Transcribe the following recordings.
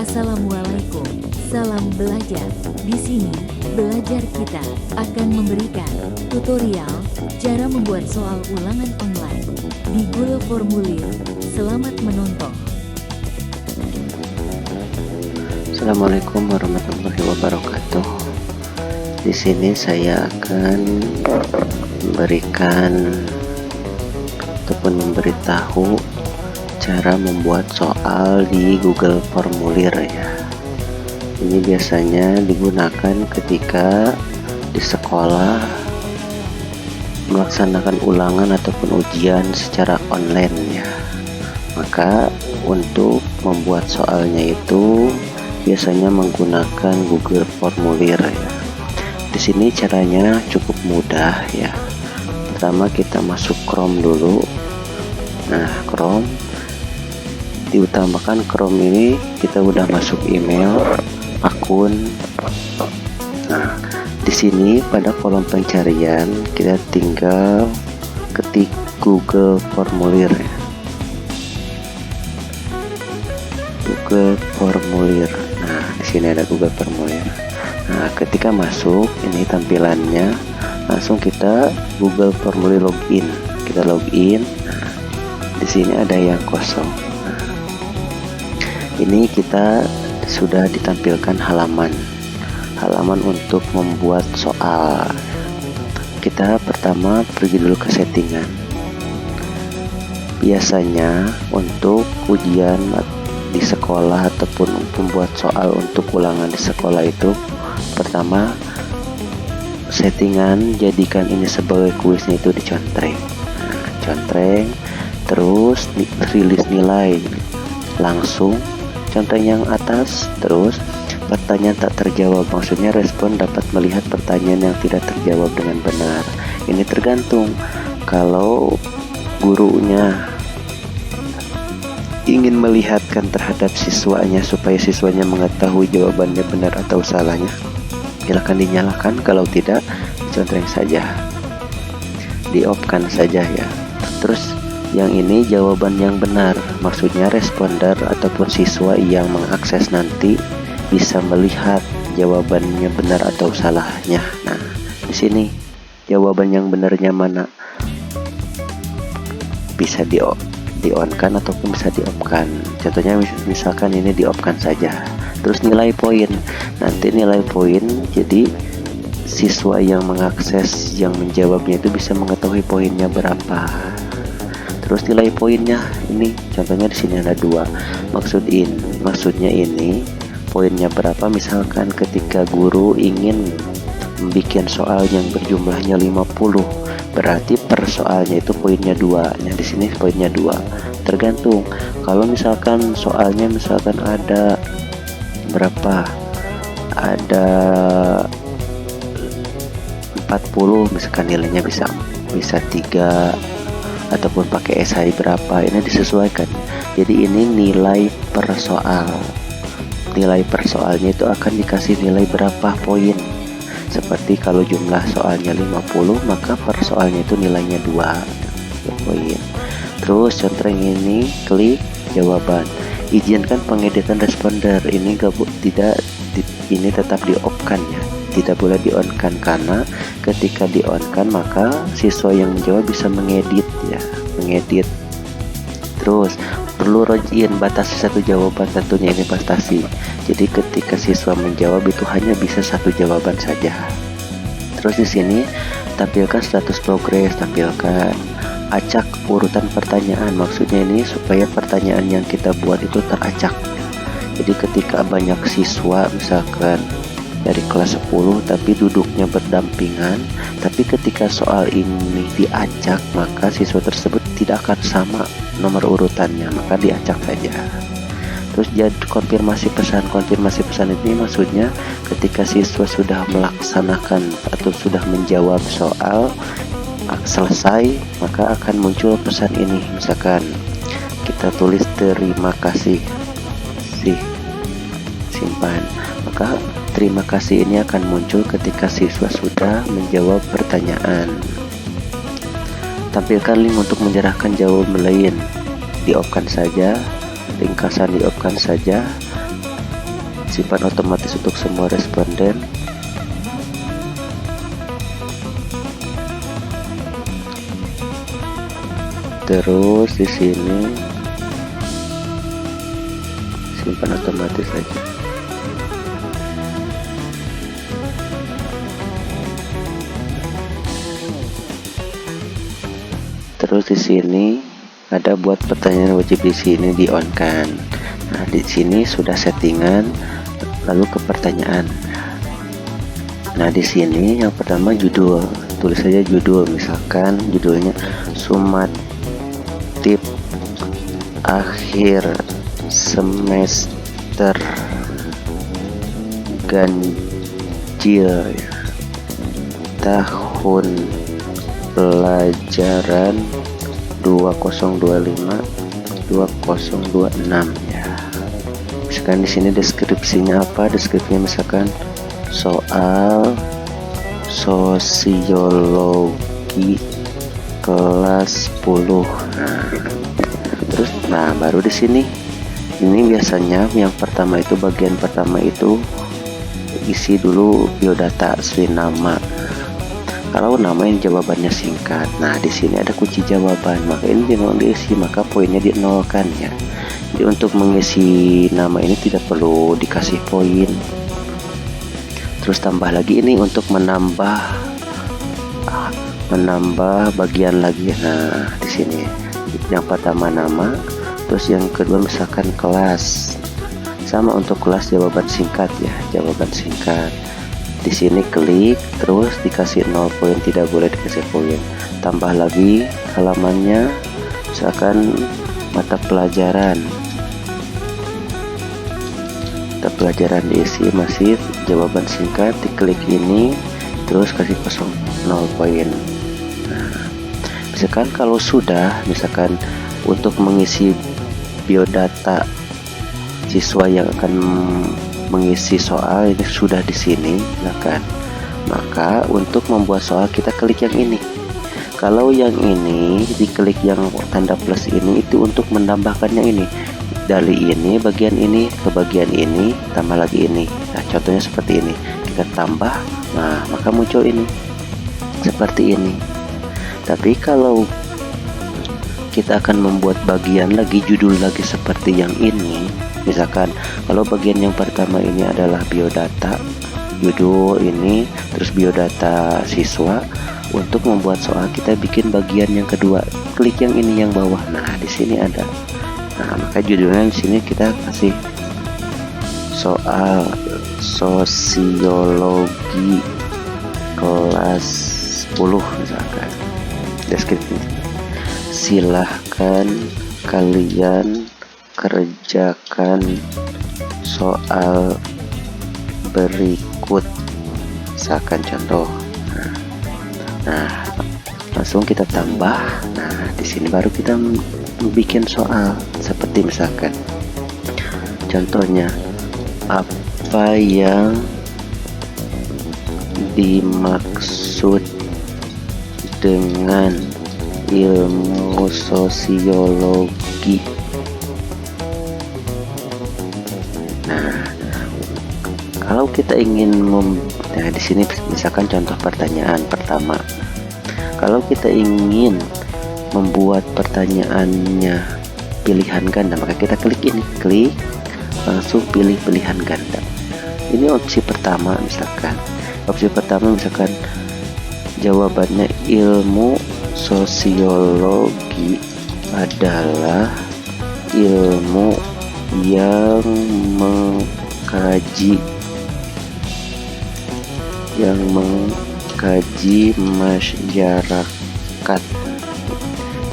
Assalamualaikum, salam belajar. Di sini, belajar kita akan memberikan tutorial cara membuat soal ulangan online di Google Formulir. Selamat menonton. Assalamualaikum warahmatullahi wabarakatuh. Di sini saya akan memberikan ataupun memberitahu cara membuat soal di Google Formulir ya. Ini biasanya digunakan ketika di sekolah melaksanakan ulangan ataupun ujian secara online ya. Maka untuk membuat soalnya itu biasanya menggunakan Google Formulir ya. Di sini caranya cukup mudah ya. Pertama kita masuk Chrome dulu. Nah, Chrome diutamakan Chrome ini kita udah masuk email, akun. Nah, di sini pada kolom pencarian kita tinggal ketik Google Formulir ya. Google Formulir. Nah, di sini ada Google Formulir. Nah, ketika masuk ini tampilannya, langsung kita Google Formulir login. Kita login. Nah, di sini ada yang kosong. Nah, ini kita sudah ditampilkan halaman untuk membuat soal. Kita pertama pergi dulu ke settingan. Biasanya untuk ujian di sekolah ataupun membuat soal untuk ulangan di sekolah itu, pertama settingan jadikan ini sebagai kuisnya itu dicontreng. Nah, contreng, terus rilis nilai langsung, contreng yang atas, terus pertanyaan tak terjawab, maksudnya respon dapat melihat pertanyaan yang tidak terjawab dengan benar. Ini tergantung, kalau gurunya ingin melihatkan terhadap siswanya supaya siswanya mengetahui jawabannya benar atau salahnya, silakan dinyalakan. Kalau tidak, contreng saja, di-off-kan saja ya. Terus yang ini jawaban yang benar, maksudnya responder ataupun siswa yang mengakses nanti bisa melihat jawabannya benar atau salahnya. Nah, di sini jawaban yang benarnya mana, bisa di-on-kan ataupun bisa di-off-kan. Contohnya misalkan ini di-off-kan saja. Terus nilai poin, nanti nilai poin jadi siswa yang mengakses yang menjawabnya itu bisa mengetahui poinnya berapa. Terus nilai poinnya ini contohnya di sini ada 2. Maksudnya ini poinnya berapa, misalkan ketika guru ingin membuat soal yang berjumlahnya 50, berarti per soalnya itu poinnya 2. Nah, di sini poinnya 2. Tergantung. Kalau misalkan soalnya misalkan ada berapa? Ada 40, misalkan nilainya bisa 3 ataupun pakai esai berapa, ini disesuaikan. Jadi ini nilai per soal. Nilai per soalnya itu akan dikasih nilai berapa poin. Seperti kalau jumlah soalnya 50, maka per soalnya itu nilainya 2 poin. Terus contreng ini klik jawaban. Izinkan pengeditan responder. Ini ini tetap di-off-kan ya. Tidak boleh di-on-kan, karena ketika di-on-kan maka siswa yang menjawab bisa mengedit ya, mengedit. Terus perlu login, batasi 1 jawaban, tentunya ini batasi. Jadi ketika siswa menjawab itu hanya bisa 1 jawaban saja. Terus di sini tampilkan status progres, tampilkan acak urutan pertanyaan. Maksudnya ini supaya pertanyaan yang kita buat itu teracak. Jadi ketika banyak siswa misalkan dari kelas 10 tapi duduknya berdampingan, tapi ketika soal ini diacak maka siswa tersebut tidak akan sama nomor urutannya, maka diacak saja. Terus konfirmasi pesan ini maksudnya ketika siswa sudah melaksanakan atau sudah menjawab soal selesai, maka akan muncul pesan ini. Misalkan kita tulis terima kasih, simpan, maka terima kasih ini akan muncul ketika siswa sudah menjawab pertanyaan. Tampilkan link untuk menyerahkan jawaban lain, di-off-kan saja, ringkasan di-off-kan saja. simpan otomatis untuk semua responden. Terus di sini simpan otomatis aja. Terus di sini ada buat pertanyaan wajib di sini di on kan. Nah, di sini sudah settingan, lalu ke pertanyaan. Nah, di sini yang pertama judul. Tulis saja judul, misalkan judulnya Sumatip akhir semester ganjil tahun pelajaran 2025-2026 ya. Misalkan di sini deskripsinya apa? Deskripsinya misalkan soal sosiologi kelas 10. Terus baru di sini ini biasanya yang pertama itu bagian pertama itu isi dulu biodata asli nama. Kalau nama yang jawabannya singkat, nah di sini ada kunci jawaban, maka ini jangan diisi, maka poinnya dinolkan ya. Jadi untuk mengisi nama ini tidak perlu dikasih poin. Terus tambah lagi ini untuk menambah bagian lagi. Nah di sini yang pertama nama, terus yang kedua misalkan kelas, sama untuk kelas jawaban singkat ya, jawaban singkat. Di sini klik, terus dikasih 0 poin, tidak boleh dikasih poin. Tambah lagi halamannya, misalkan mata pelajaran diisi masih jawaban singkat, diklik ini, terus kasih 0 poin. Nah, misalkan kalau sudah, misalkan untuk mengisi biodata siswa yang akan mengisi soal ini sudah di sini, maka untuk membuat soal kita klik yang ini. Kalau yang ini diklik yang tanda plus ini itu untuk menambahkannya ini, dari ini bagian ini ke bagian ini tambah lagi ini. Nah contohnya seperti ini, kita tambah, nah maka muncul ini seperti ini. Tapi kalau kita akan membuat bagian lagi, judul lagi seperti yang ini, misalkan kalau bagian yang pertama ini adalah biodata, judul ini, terus biodata siswa. Untuk membuat soal kita bikin bagian yang kedua, klik yang ini yang bawah. Nah di sini ada. Nah maka judulnya di sini kita kasih soal sosiologi kelas 10 misalkan. Deskripsi. Silahkan kalian kerjakan soal berikut, misalkan contoh. Nah langsung kita tambah. Nah di sini baru kita bikin soal seperti misalkan contohnya, apa yang dimaksud dengan ilmu sosiologi. Nah, kalau kita ingin nah di sini misalkan contoh pertanyaan pertama. Kalau kita ingin membuat pertanyaannya pilihan ganda, maka kita klik ini, klik langsung pilih pilihan ganda. Ini opsi pertama misalkan. Opsi pertama misalkan jawabannya ilmu sosiologi adalah ilmu yang mengkaji masyarakat.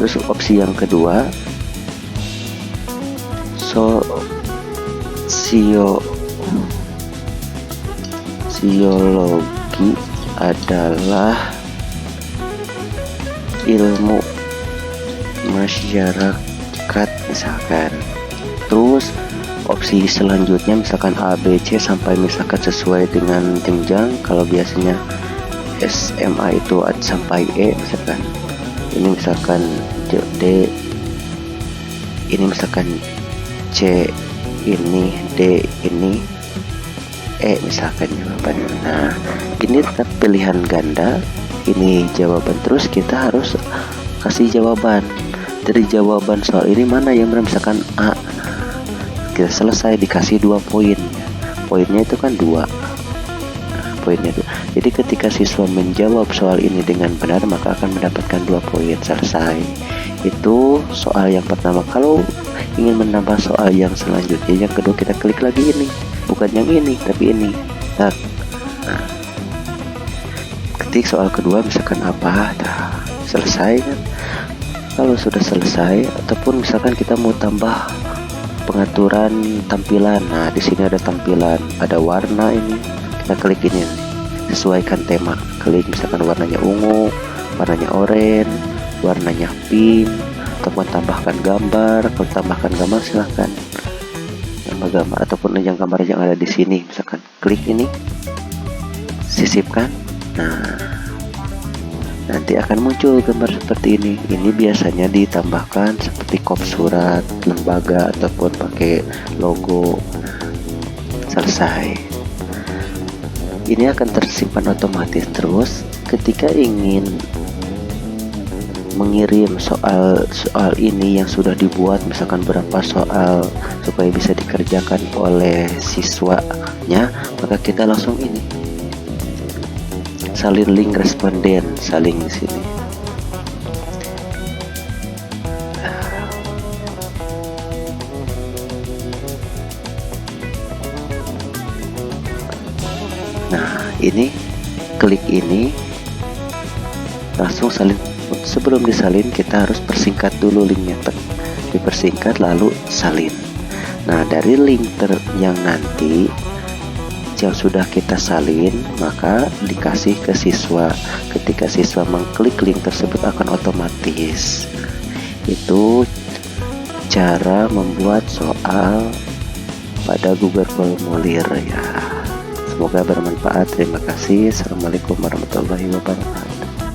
Terus opsi yang kedua, sosiologi adalah ilmu masyarakat misalkan. Terus opsi selanjutnya misalkan A, B, C sampai misalkan sesuai dengan jenjang. Kalau biasanya SMA itu sampai E misalkan. Ini misalkan D, ini misalkan C, ini D, ini E misalkan jawabannya. Nah, ini tetap pilihan ganda, ini jawaban, terus kita harus kasih jawaban. Dari jawaban soal ini mana yang benar, misalkan A, kita selesai dikasih 2 poin. Poinnya itu kan 2. Poinnya itu. Jadi ketika siswa menjawab soal ini dengan benar, maka akan mendapatkan 2 poin. Selesai. Itu soal yang pertama. Kalau ingin menambah soal yang selanjutnya, yang kedua, kita klik lagi ini, bukan yang ini tapi ini. Nah, ketik soal kedua misalkan apa, selesai kan. Kalau sudah selesai, ataupun misalkan kita mau tambah pengaturan tampilan, nah di sini ada tampilan, ada warna, ini kita klik ini, sesuaikan tema, klik misalkan warnanya ungu, warnanya oranye, warnanya pink, ataupun tambahkan gambar. Kalau tambahkan gambar silahkan tambah gambar, ataupun yang gambar yang ada di sini, misalkan klik ini, sisipkan. Nah, nanti akan muncul gambar seperti ini. Ini biasanya ditambahkan seperti kop surat lembaga ataupun pakai logo. Selesai. Ini akan tersimpan otomatis. Terus ketika ingin mengirim soal ini yang sudah dibuat, misalkan berapa soal supaya bisa dikerjakan oleh siswanya, maka kita langsung ini, salin link responden, salin di sini. Nah, ini klik ini, langsung salin. Sebelum disalin kita harus persingkat dulu linknya, dipersingkat lalu salin. Nah, dari link yang nanti yang sudah kita salin, maka dikasih ke siswa. Ketika siswa mengklik link tersebut akan otomatis. Itu cara membuat soal pada Google Formulir ya. Semoga bermanfaat. Terima kasih. Assalamualaikum warahmatullahi wabarakatuh.